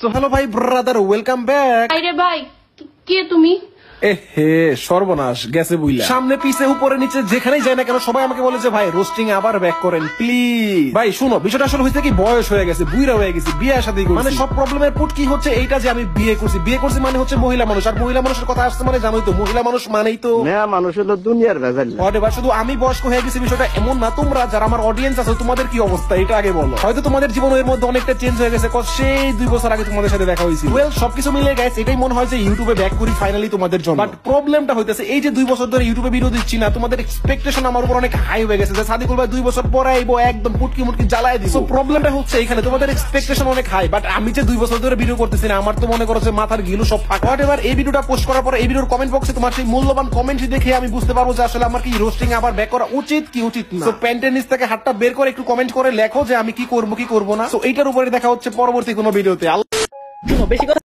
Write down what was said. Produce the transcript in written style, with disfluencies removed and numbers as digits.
So hello ভাই brother, welcome back. আরে ভাই, কে তুমি? হে সর্বনাশ গেছে বুইলা। সামনে পিছে উপরে নিচে যেখানেই যায় না কেন সবাই আমাকে বলে যে ভাই রোস্টিং আবার ব্যাক করেন প্লিজ। ভাই শুনো, বিষয়টা আসলে হয়েছে কি, বয়স হয়ে গেছে, বুইরা হয়ে গেছি, বিয়ে শাদী করছি। মানে সব প্রবলেমের পুট কি হচ্ছে এইটা যে আমি বিয়ে করছি মানে হচ্ছে মহিলা মানুষ, আর মহিলা মানুষের কথা আসছে মানে জানোই তো, মহিলা মানুষ মানেই তো মানুষ হলো দুনিয়ার ভেজাল। এবার শুধু আমি বয়স্ক হয়ে গেছি বিষয়টা এমন না। তোমরা যারা আমার অডিয়েন্স আছে তোমাদের কি অবস্থা এটা আগে বলো। হয়তো তোমাদের জীবন এর মধ্যে অনেকটা চেঞ্জ হয়ে গেছে, সেই 2 বছর আগে তোমাদের সাথে দেখা হয়েছিল। ওয়েল সবকিছু মিলে গেছে, এটাই মনে হয় যে ইউটিউবে ব্যাক করি ফাইনালি তোমাদের জন্য। বাট প্রবলেমটা হইতেছে এই যে 2 বছর ধরে ইউটিউবে ভিডিও দিচ্ছি না, তোমাদের এক্সপেকটেশন আমার উপর অনেক হাই হয়ে গেছে যে সাদিকুল ভাই 2 বছর পরে আইবো একদম পুটকি মুটকি জ্বালায় দিবো। প্রবলেমটা হচ্ছে এখানে তোমাদের এক্সপেকটেশন অনেক হাই, বাট আমি যে 2 বছর ধরে ভিডিও করতেছি না, আমার তো মনে করো যে মাথার গিলু সব ফাঁকা। এবার এই ভিডিওটা পোস্ট করার পরে এই ভিডিওর কমেন্ট বক্সে তোমার সেই মূল্যবান কমেন্ট দেখে আমি বুঝতে পারবো যে আসলে আমার কি রোস্টিং আবার ব্যাক করা উচিত কি উচিত না। তো প্যান্টের নিচ থেকে হাতটা বের করে একটু কমেন্ট করে লেখো যে আমি কি করবো কি করবো না। তো এইটার উপরে দেখা হচ্ছে পরবর্তী কোনো ভিডিওতে। বেশি কথা